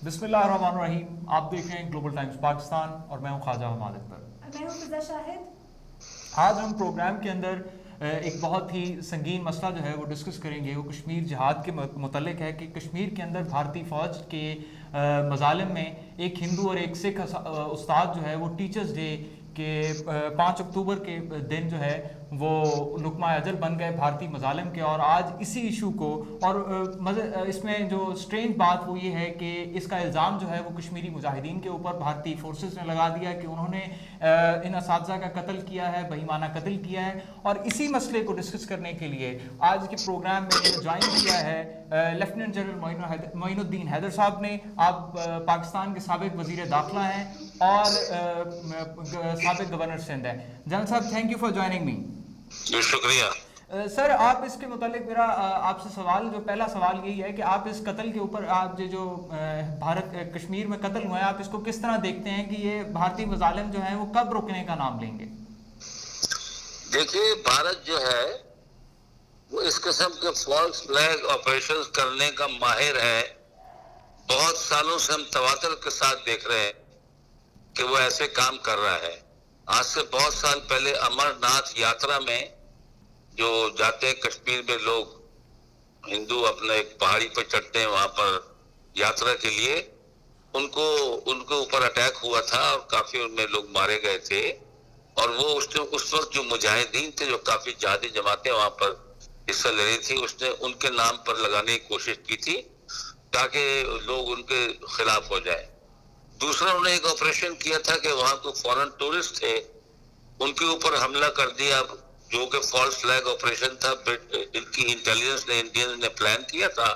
बिस्मिल्लाहिर्रहमानिर्रहीम। आप देख रहे हैं ग्लोबल टाइम्स पाकिस्तान और मैं हूं ख्वाजा हमाद अख्तर। मैं हूं फिजा शाहिद। आज हम प्रोग्राम के अंदर एक बहुत ही संगीन मसला जो है वो डिस्कस करेंगे। वो कश्मीर जिहाद के मुतल्लिक है कि कश्मीर के अंदर भारतीय फ़ौज के मज़ालिम में एक हिंदू और एक सिख उस्ताद जो है वो टीचर्स डे के 5 अक्टूबर के दिन जो है वो लुकमा अजल बन गए भारतीय मज़ालिम के। और आज इसी इशू को और इसमें जो स्ट्रेंज बात वो ये है कि इसका इल्ज़ाम जो है वो कश्मीरी मुजाहिदीन के ऊपर भारतीय फोर्सेस ने लगा दिया कि उन्होंने इन असातिज़ा का कत्ल किया है, बेईमाना कत्ल किया है। और इसी मसले को डिस्कस करने के लिए आज के प्रोग्राम में ज्वाइन किया है लेफ्टिनेंट जनरल मोइनुद्दीन हैदर साहब ने। आप पाकिस्तान के साबिक वज़ीर दाखिला हैं और साबिक गवर्नर सिंध है। जनरल साहब, thank you for joining me. शुक्रिया सर, आप इसके मुतालिक मेरा आपसे सवाल, जो पहला सवाल यही है कि आप इस कत्ल के ऊपर, आप जो भारत कश्मीर में कत्ल हुआ है, आप इसको किस तरह देखते हैं कि ये भारतीय मज़ालिम जो हैं वो कब रुकने का नाम लेंगे? देखिए, भारत जो है वो इस किस्म के फॉल्स फ्लैग ऑपरेशंस करने का माहिर है। बहुत सालों से हम तवातर के साथ देख रहे हैं कि वो ऐसे काम कर रहा है। आज से बहुत साल पहले अमरनाथ यात्रा में जो जाते हैं कश्मीर में लोग, हिंदू अपने एक पहाड़ी पर चढ़ते हैं वहां पर यात्रा के लिए, उनके ऊपर अटैक हुआ था और काफी उनमें लोग मारे गए थे। और वो उस वक्त जो मुजाहिदीन थे, जो काफी जिहादी जमातें वहां पर हिस्सा ले रही थी, उसने उनके नाम पर लगाने की कोशिश की थी ताकि लोग उनके खिलाफ हो जाए। दूसरा, उन्होंने एक ऑपरेशन किया था कि वहां को फॉरेन टूरिस्ट थे, उनके ऊपर हमला कर दिया, जो कि फॉल्स फ्लैग ऑपरेशन था। इनकी इंटेलिजेंस ने, इंडियंस ने प्लान किया था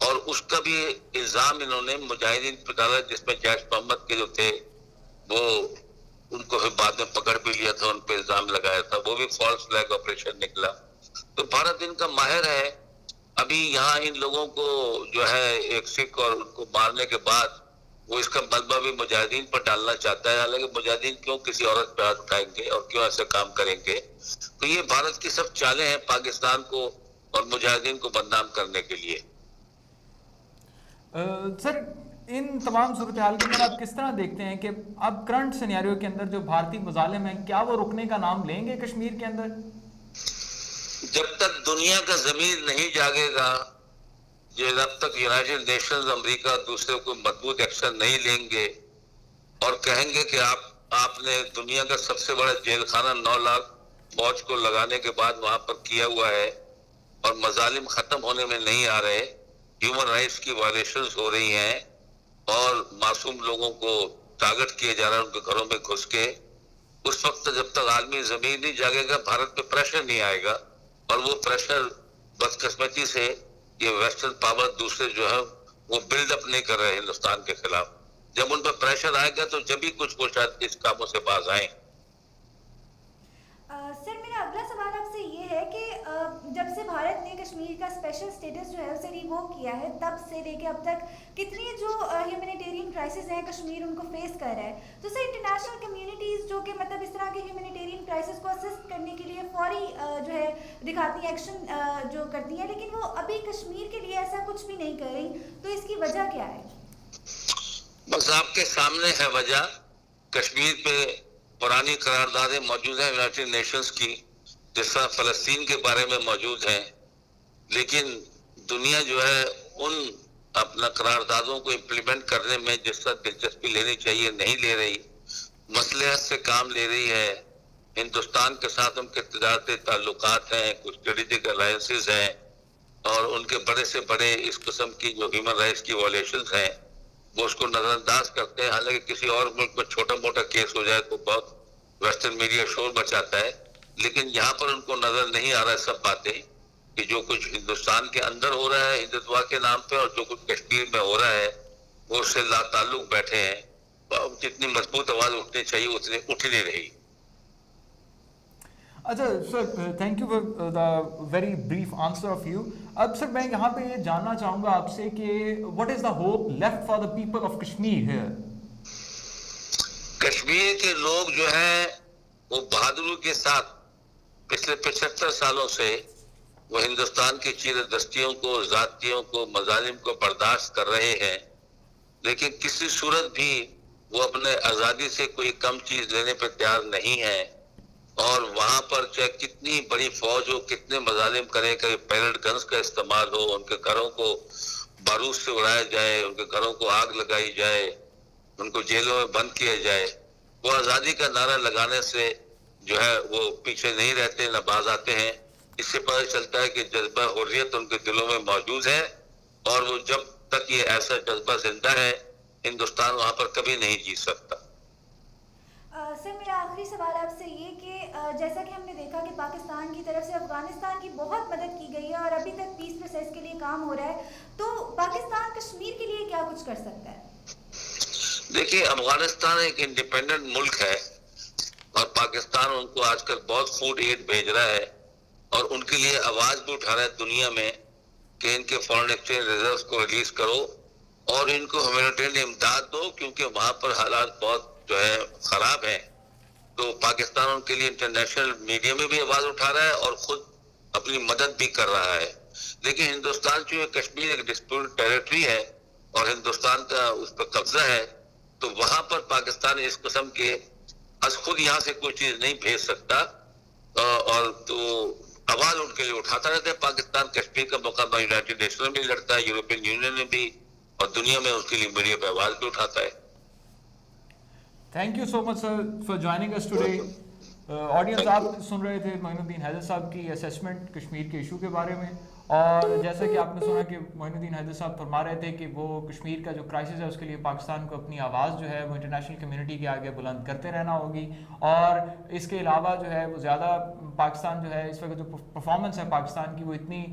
और उसका भी इल्जाम इन्होंने मुजाहिदीन पर डाला, जिसमें जैश मोहम्मद के जो थे वो, उनको फिर बाद में पकड़ भी लिया था, उन पर इल्जाम लगाया था, वो भी फॉल्स फ्लैग ऑपरेशन निकला। तो भारत इनका माहिर है। अभी यहाँ इन लोगों को जो है एक सिख और उनको मारने के बाद वो इसका मलबा भी मुजाहिदीन पर डालना चाहता है। हालांकि मुजाहिदीन क्यों किसी औरत पे हाथ उठाएंगे और क्यों ऐसे काम करेंगे? तो ये भारत की सब चालें हैं पाकिस्तान को और मुजाहिदीन को बदनाम करने के लिए। सर, इन तमाम सूरत हाल के अंदर आप किस तरह देखते हैं कि अब करंट सिनेरियो के अंदर जो भारतीय मुजालिम हैं, क्या वो रुकने का नाम लेंगे कश्मीर के अंदर? जब तक दुनिया का ज़मीर नहीं जागेगा, जब तक यूनाइटेड नेशंस, अमेरिका, दूसरे को मजबूत एक्शन नहीं लेंगे और कहेंगे कि आपने दुनिया का सबसे बड़ा जेल खाना 9 लाख फौज को लगाने के बाद वहां पर किया हुआ है और मजालिम खत्म होने में नहीं आ रहे, ह्यूमन राइट्स की वायलेशंस हो रही हैं और मासूम लोगों को टारगेट किया जा रहा है उनके घरों में घुस के, उस वक्त जब तक आदमी जमीन नहीं जागेगा, भारत पे प्रेशर नहीं आएगा। और वो प्रेशर बदकिस्मती से ये वेस्टर्न पावर दूसरे जो है वो बिल्डअप नहीं कर रहे हिंदुस्तान के खिलाफ। जब उन पर प्रेशर आएगा तो जब भी कुछ वो शायद इस कामों से बाज आए। सर, मेरा अगला सवाल आपसे ये है कि जब से भारत ने कश्मीर का स्पेशल स्टेटस जो है उसे रिवोक किया है, तब से लेके अब तक कितनी जो ह्यूमैनिटेरियन क्राइसिस हैं कश्मीर उनको फेस कर रहा है। तो सर, इंटरनेशनल कम्युनिटीज़ जो कि मतलब इस तरह के ह्यूमैनिटेरियन क्राइसिस को असिस्ट करने के लिए फौरी जो है दिखाती है, एक्शन जो करती हैं, लेकिन वो अभी कश्मीर के लिए ऐसा कुछ भी नहीं कर रही। तो इसकी वजह क्या है? बस आपके सामने है वजह। कश्मीर पे पुरानी करारदादें मौजूद हैं यूनाइटेड नेशंस की, जिस तरह फलस्तीन के बारे में मौजूद हैं, लेकिन दुनिया जो है उन अपना करारदादों को इम्प्लीमेंट करने में जिस तरह दिलचस्पी लेनी चाहिए नहीं ले रही, मसलहत से काम ले रही है। हिंदुस्तान के साथ उनके तजारती ताल्लुकात हैं, कुछ स्ट्रेटेजिक अलायंसेस हैं और उनके बड़े से बड़े इस किस्म की जो ह्यूमन राइट्स की वायलेशंस हैं वो उसको नजरअंदाज करते हैं। हालांकि किसी और मुल्क में छोटा मोटा केस हो जाए तो बहुत वेस्टर्न मीडिया शोर मचाता है, लेकिन यहाँ पर उनको नजर नहीं आ रहा है सब बातें कि जो कुछ हिंदुस्तान के अंदर हो रहा है हिंदुत्व के नाम पे और जो कुछ कश्मीर में हो रहा है वो उससे लाताल्लुक बैठे हैं। जितनी मजबूत आवाज उठनी चाहिए उतनी उठ नहीं रही। अच्छा sir, thank you for the very brief answer of you. अब सर, मैं यहाँ पे ये जानना चाहूँगा आपसे कि what is the hope left for the people of Kashmir here? Kashmir के लोग जो हैं वो बहादुरी के साथ पिछले 75 सालों से वो हिंदुस्तान की चीरदस्तियों को, जातियों को, मजालिम को बर्दाश्त कर रहे हैं لیکن کسی صورت بھی وہ اپنے آزادی سے کوئی کم چیز لینے پہ تیار نہیں ہے. اور وہاں پر چاہے کتنی بڑی فوج ہو, کتنے مظالم کرے, کہ پیلٹ گنز کا استعمال ہو, ان کے گھروں کو بارود سے اڑایا جائے, ان کے گھروں کو آگ لگائی جائے, ان کو جیلوں میں بند کیا جائے, وہ آزادی کا نعرہ لگانے سے جو ہے وہ پیچھے نہیں رہتے, نہ باز آتے ہیں. اس سے پتہ چلتا ہے کہ جذبہ حریت ان کے دلوں میں موجود ہے, اور وہ جب تک یہ ایسا جذبہ زندہ ہے, ہندوستان وہاں پر کبھی نہیں جیت سکتا. سر میرا آخری سوال آپ سے یہ کہ جیسا کہ ہم نے دیکھا کہ پاکستان کی طرف سے افغانستان کی بہت مدد کی گئی ہے اور ابھی تک پیس پروسیس کے لیے کام ہو رہا ہے, تو پاکستان کشمیر کے لیے کیا کچھ کر سکتا ہے؟ دیکھیے, افغانستان ایک انڈیپینڈنٹ ملک ہے, اور پاکستان ان کو آج کل بہت فوڈ ایڈ بھیج رہا ہے, اور ان کے لیے آواز بھی اٹھا رہا ہے دنیا میں کہ ان کے فارن ایکسچینج ریزروز کو ریلیز کرو اور ان کو ہیومینیٹیرین امداد دو, کیونکہ وہاں پر حالات بہت جو ہے خراب ہیں. تو پاکستان ان کے لیے انٹرنیشنل میڈیا میں بھی آواز اٹھا رہا ہے اور خود اپنی مدد بھی کر رہا ہے. لیکن ہندوستان جو کشمیر ایک ڈسپیوٹڈ ٹیریٹری ہے اور ہندوستان کا اس پر قبضہ ہے, تو وہاں پر پاکستان اس قسم کے از خود یہاں سے کوئی چیز نہیں بھیج سکتا, اور تو آواز ان کے لیے اٹھاتا رہتا ہے. پاکستان کشمیر کا مقابلہ یونائٹڈ نیشنز میں لڑتا ہے, یورپین یونین میں بھی, اور دنیا میں اس کے لیے میڈیا پہ آواز بھی اٹھاتا ہے. Thank you so much sir for joining us today. Audience آپ سن رہے تھے معین الدین حیدر صاحب کی اسیسمنٹ کشمیر کے ایشو کے بارے میں, اور جیسا کہ آپ نے سنا کہ معین الدین حیدر صاحب فرما رہے تھے کہ وہ کشمیر کا جو کرائسس ہے اس کے لیے پاکستان کو اپنی آواز جو ہے وہ انٹرنیشنل کمیونٹی کے آگے بلند کرتے رہنا ہوگی, اور اس کے علاوہ جو ہے وہ زیادہ پاکستان جو ہے اس وقت جو پرفارمنس ہے پاکستان کی وہ اتنی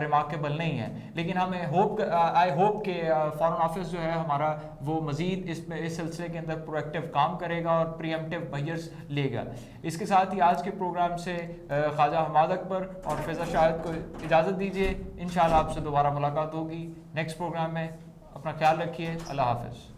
ریمارکیبل نہیں ہے. لیکن ہمیں آئی ہوپ کہ فارن آفس جو ہے ہمارا وہ مزید اس سلسلے کے اندر پرو ایکٹیو کام کرے گا اور پری ایمپٹیو میجرز لے گا. اس کے ساتھ ہی آج کے پروگرام سے خواجہ حماد اکبر اور فیضہ شاہد کو اجازت دیجیے. انشاءاللہ آپ سے دوبارہ ملاقات ہوگی نیکسٹ پروگرام میں. اپنا خیال رکھیے. اللہ حافظ.